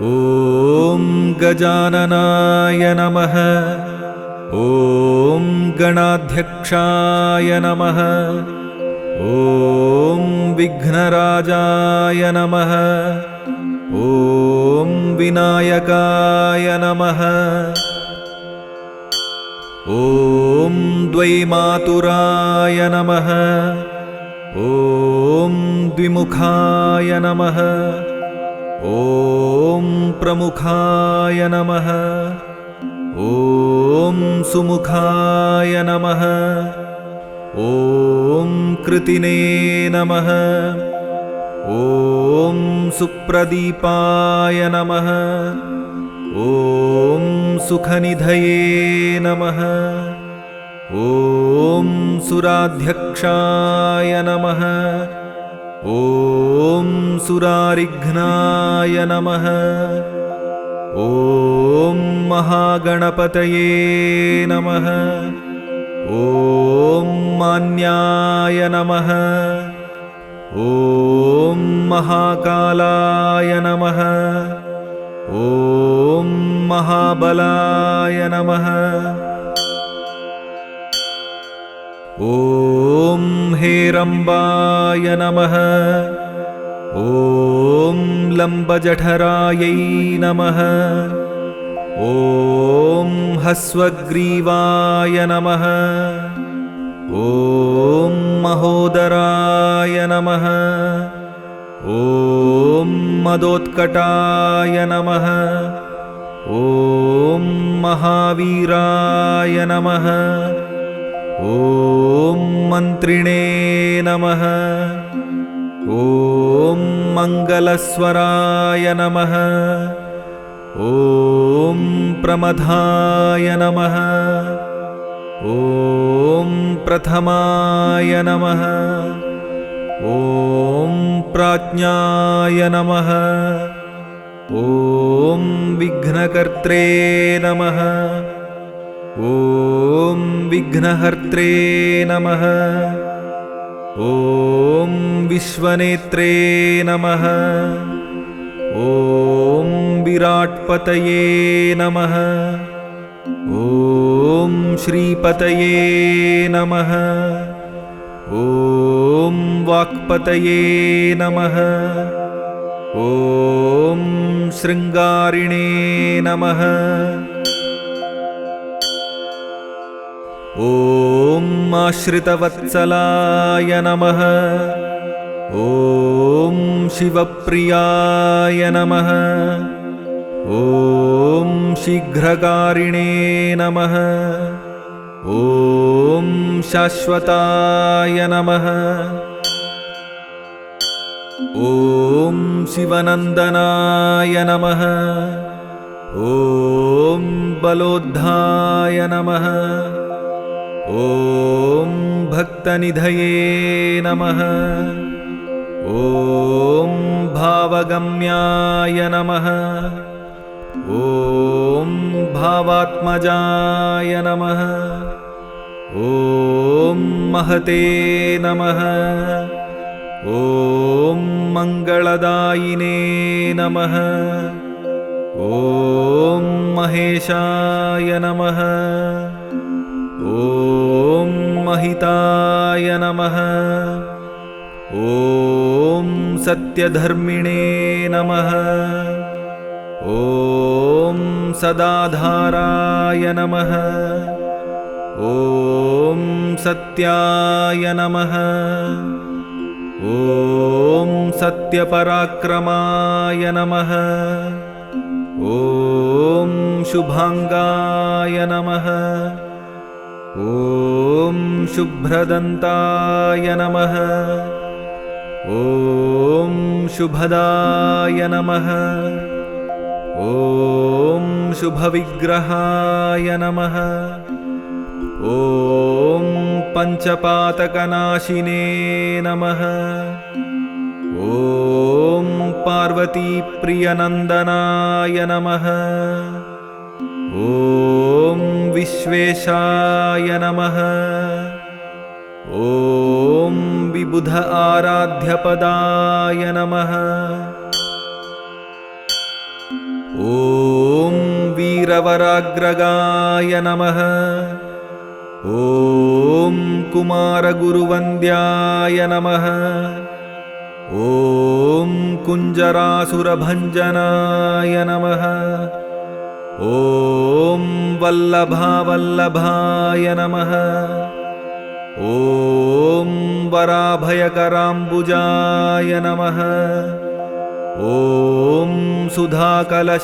ॐ गजाननाय नमः। ॐ गणाध्यक्षाय नमः। ॐ विघ्नराजाय नमः। ॐ विनायकाय नमः। ॐ द्वैमातुराय नमः। ॐ द्विमुखाय नमः। ॐ प्रमुखाय नमः। ॐ सुमुखाय नमः। ॐ कृतिने नमः। ॐ सुप्रदीपाय नमः। ॐ सुखनिधये नमः। ॐ सुराध्यक्षाय नमः। ॐ सुरारिघ्नाय नमः। ॐ महागणपतये नमः। ॐ मान्याय नमः। ॐ महाकालाय नमः। ॐ महाबलाय नमः। ॐ हेरम्बाय नमः। ॐ लम्बजठरायै नमः। ॐ हस्वग्रीवाय नमः। ॐ महोदराय नमः। ॐ मदोत्कटाय नमः। ॐ महावीराय नमः। ॐ मन्त्रिणे नमः। ॐ मङ्गलस्वराय नमः। ॐ प्रमथाय नमः। ॐ प्रथमाय नमः। ॐ प्राज्ञाय नमः। ॐ विघ्नकर्त्रे नमः। ॐ विघ्नहर्त्रे नमः। ॐ विश्वनेत्रे नमः। ॐ विराट्पतये नमः। ॐ श्रीपतये नमः। ॐ वाक्पतये नमः। ॐ शृङ्गारिणे नमः। ॐ आश्रितवत्सलाय नमः। ॐ शिवप्रियाय नमः। ॐ शीघ्रकारिणे नमः। ॐ शाश्वताय नमः। ॐ शिवनन्दनाय नमः। ॐ बलोद्धाय नमः। ॐ भक्तनिधये नमः। ॐ भावगम्याय नमः। ॐ भावात्मजाय नमः। ॐ महते नमः। ॐ मङ्गलदायिने नमः। ॐ महेशाय नमः। ॐ महिताय नमः। ॐ सत्यधर्मिणे नमः। ॐ सदाधाराय नमः। ॐ सत्याय नमः। ॐ सत्यपराक्रमाय नमः। ॐ शुभाङ्गाय नमः। ॐ शुभ्रदन्ताय नमः। ॐ शुभदाय नमः। ॐ शुभविग्रहाय नमः। ॐ पञ्चपातकनाशिने नमः। ॐ पार्वतीप्रियनन्दनाय नमः। ॐ विश्वेशाय नमः। ॐ विबुध आराध्यपदाय नमः। वीरवराग्रगाय नमः। ॐ कुमारगुरुवन्द्याय नमः। ॐ कुञ्जरासुरभञ्जनाय नमः। ॐ वल्लभावल्लभाय नमः। ॐ वराभयकराम्बुजाय नमः। ॐ सुधाकलशहस्ताय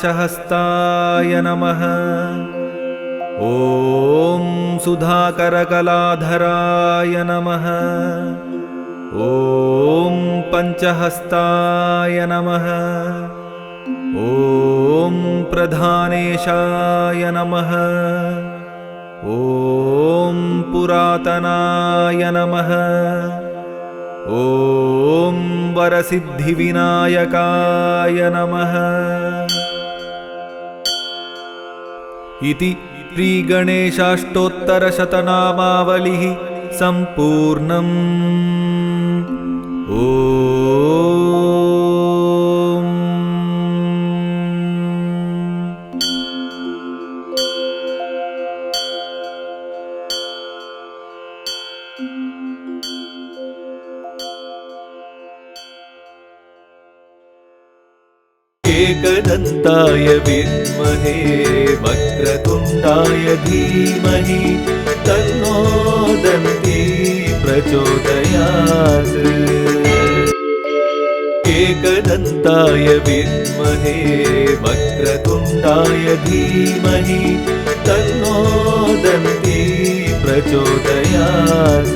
नमः। ॐ सुधाकरकलाधराय नमः। ॐ पञ्चहस्ताय नमः। ॐ प्रधानेशाय नमः। ॐ पुरातनाय नमः। ॐ वरसिद्धिविनायकाय नमः। इति श्रीगणेशाष्टोत्तरशतनामावलिः सम्पूर्णम्। एकदन्ताय विद्महे वक्रतुण्डाय धीमहि तन्नो दन्ती प्रचोदयात्। एकदन्ताय विद्महे वक्रतुण्डाय धीमहि तन्नो दन्ती प्रचोदयात्।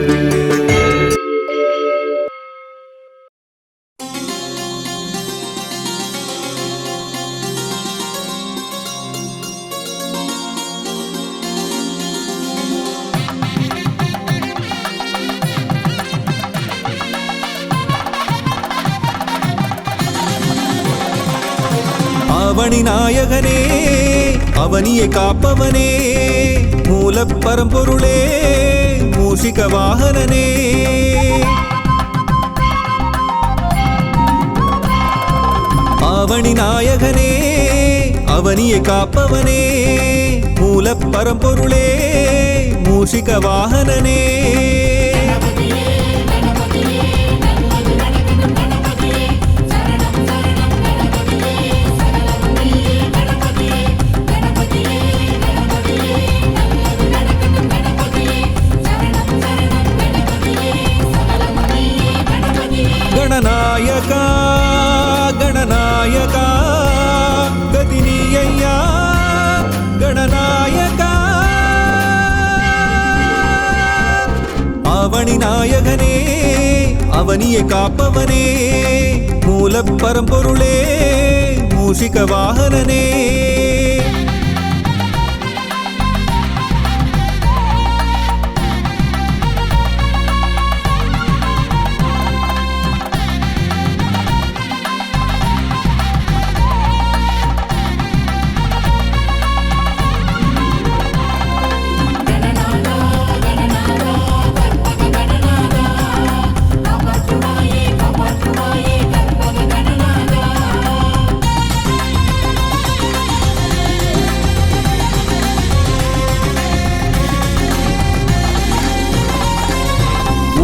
அவனி நாயகனே அவனியை காப்பவனே மூலப் பரம்பொருளே மூஷிக வாகனனே அவனி நாயகனே அவனியை காப்பவனே மூலப் பரம்பொருளே மூஷிக வாகனனே गणनायका गणनायका गतिनीयय्या गणनायका அவனி நாயகனே அவனியை காப்பவனே மூலப் பரம்பொருளே மூஷிக வாகனனே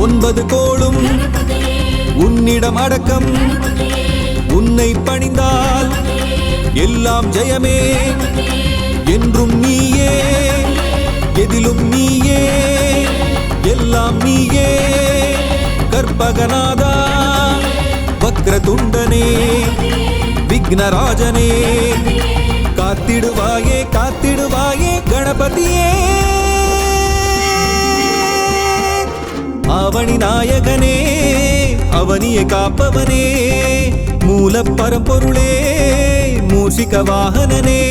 ஒன்பது கோளும் உன்னிடம் அடக்கம் உன்னை பணிந்தால் எல்லாம் ஜெயமே என்றும் நீயே எதிலும் நீயே எல்லாம் நீயே கற்பகநாதா வக்ரதுண்டனே விக்னராஜனே காத்திடுவாயே காத்திடுவாயே கணபதியே அவனி நாயகனே அவனியை காப்பவனே மூலப் பரம்பொருளே மூஷிக வாகனனே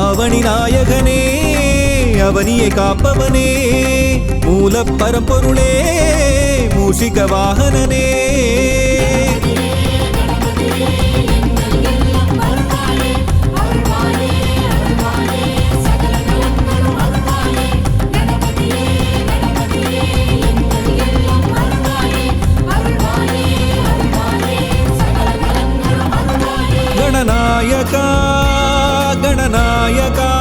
அவனி நாயகனே அவனியை காப்பவனே மூலப் பரம்பொருளே மூஷிக வாகனனே गणनायका गणनायका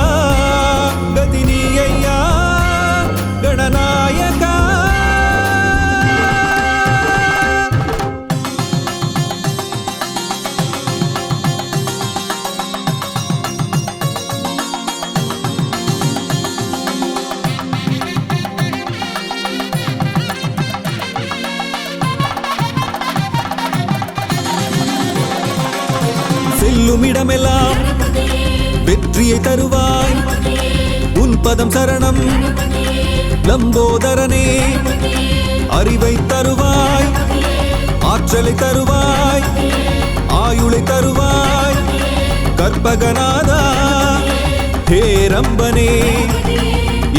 இடமெல்லாம் வெற்றியை தருவாய் உன் பதம் சரணம் லம்போதரனே அறிவை தருவாய் ஆற்றலை தருவாய் ஆயுளை தருவாய் கற்பகநாதா ஹேரம்பனே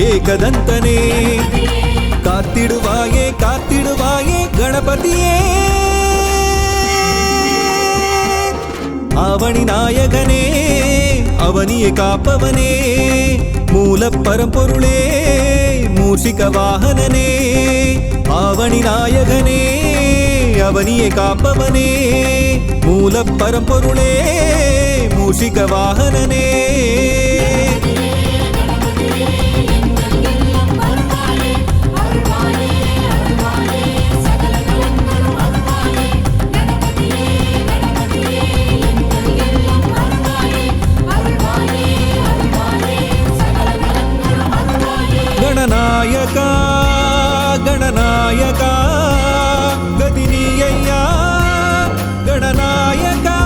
ஏகதந்தனே காத்திடுவாயே காத்திடுவாயே கணபதியே அவனி நாயகனே அவனியை காப்பவனே மூல பரம்பொருளே மூஷிக வாகனனே அவனி நாயகனே அவனியை காப்பவனே மூல பரம்பொருளே மூஷிக வாகனனே गणनायका गणनायका गदिनीय्या गणनायका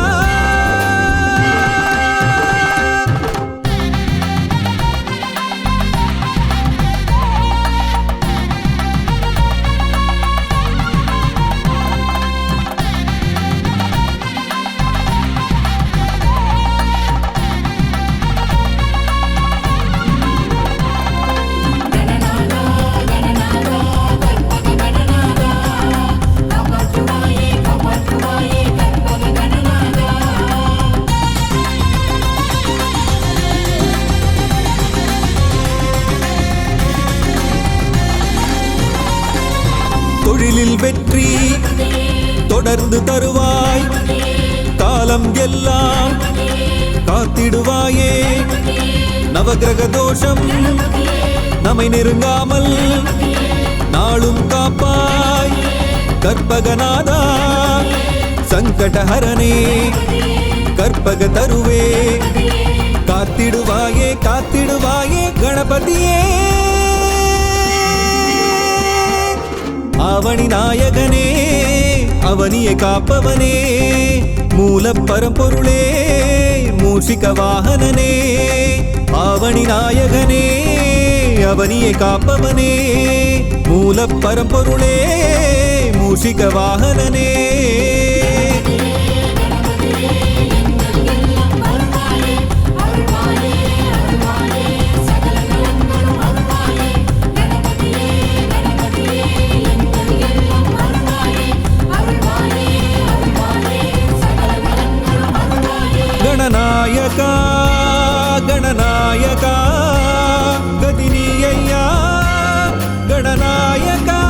தொழிலில் வெற்றி தொடர்ந்து தருவாய் காலம் எல்லாம் காத்திடுவாயே நவகிரக தோஷம் நம்மை நெருங்காமல் நாளும் காப்பாய் கற்பகநாதா சங்கடஹரனே கற்பக தருவே காத்திடுவாயே காத்திடுவாயே கணபதியே அவனி நாயகனே அவனியை காப்பவனே மூல பரம்பொருளே மூஷிக வாகனனே அவனி நாயகனே அவனியை காப்பவனே மூல பரம்பொருளே மூஷிக வாகனனே गणनायका गणनायका गदिनीय्या गणनायका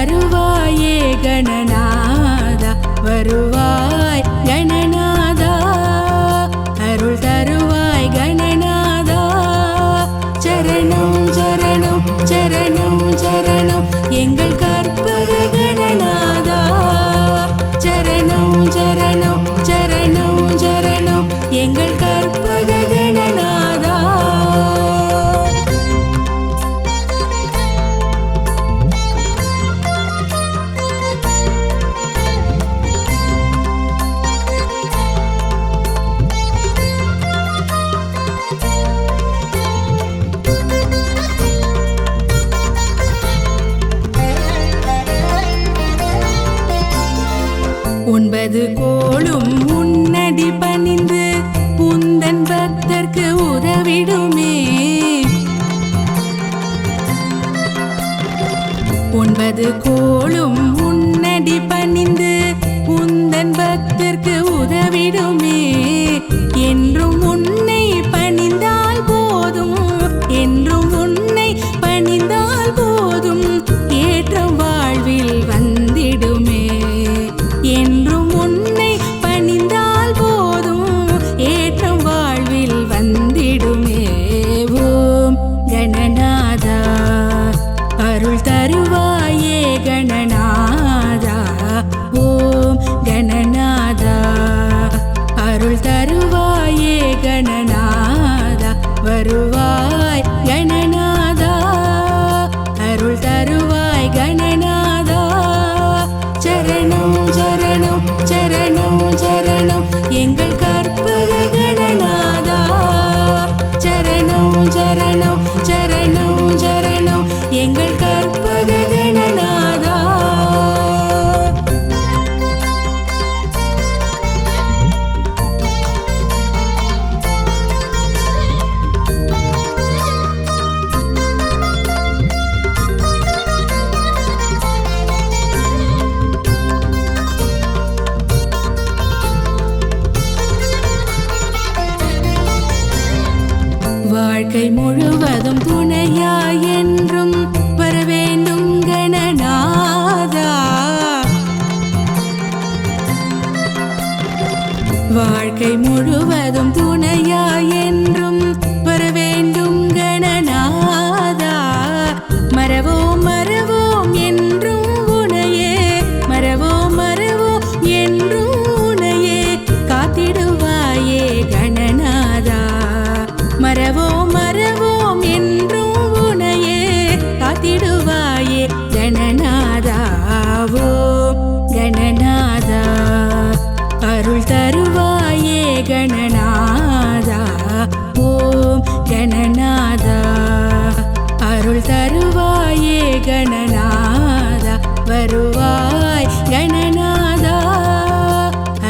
தருவாயே கணநாதா வருவாய் கணநாதா அருள் தருவாய் கணநாதா சரணம் சரணம் சரணம் சரணம் எங்கள் கற்பக கணநாதா சரணம் சரணம் சரணம் சரணம் எங்கள் கற்பக கணநாதா ஒன்பது கோளும் உன்னடி பணிந்து உந்தன் பக்தர்க்கு உதவிடுமே ஒன்பது கோளும் உன்னடி பணிந்து உந்தன் பக்தர்க்கு உதவிடுமே என்றும் உன்னை பணிந்தால் போதும் என்றும் உன்னை பணிந்தால் போதும் ஏற்றம் வாழ்வில் வந்திடுமே என்றும் உன்னை பணிந்தால் போதும் ஏற்றம் வாழ்வில் வந்திடுமே ஓம் கணநாதா அருள் தருவாயே கணநாதா ஓம் கணநாதா அருள் தருவாயே கணநாதா வருவாய் கணநாதா அருள் தருவாய் கணநாதா சரணம் சரணம் சரணம் சரணம் எங்கள் கற்பக கணநாதா சரணம் சரணம் சரணம் சரணம் எங்கள் கற்பக கணநாதா வாழ்க்கை முழுவதும் துணையாய் என்றும் வரவேண்டும் கணநாதா வாழ்க்கை முழுவதும் துணையாய் என்றும் வரவேண்டும் கணநாதா மறவோம் மறவோம் என்றும் உனையே மறவோம் மறவோம் என்றும் உனையே காத்திடுவாயே கணநாதா மறவோம் மறவோம் என்றும் உனையே காத்திடுவாயே கணநாதா ஓம் கணநாதா அருள் தருவாயே கணநாதா ஓம் கணநாதா அருள் தருவாயே கணநாதா வருவாய் கணநாதா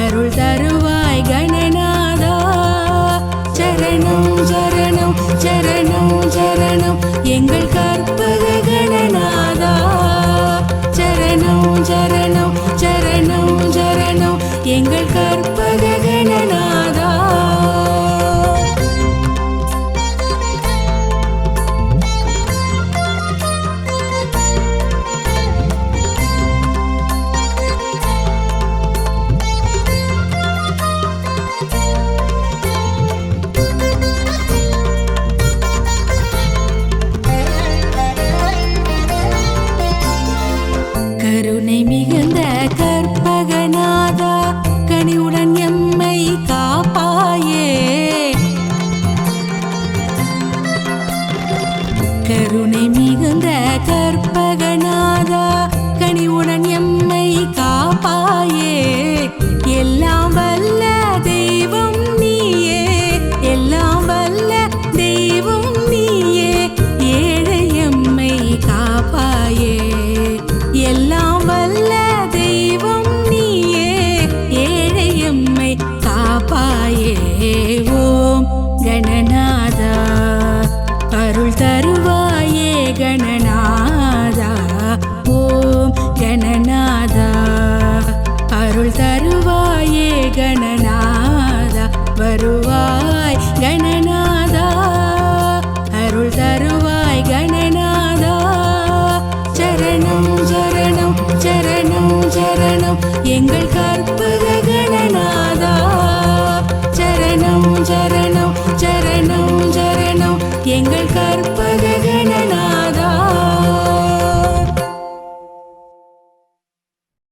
அருள் தருவாய் கணநாதா சரணம் சரணம் சரணம் சரணம் எங்கள் கற்பக கணநாதா சரணம் சரணம் சரணம் சரணம் எங்கள் கற்பக கணநாதா கருணை மிகுந்த கற்பகநாதா கனிவுடன் எம்மை காப்பாயே கருணை மிகுந்த கற்பகநாதா கனிவுடன் எம்மை காப்பாயே எல்லாம் வல்ல தெய்வம் நீயே எல்லாம் வல்ல தெய்வம் நீயே ஏழை எம்மை காப்பாயே எல்லாம் வல்ல தெய்வம் நீயே ஏழை எம்மை எங்கள்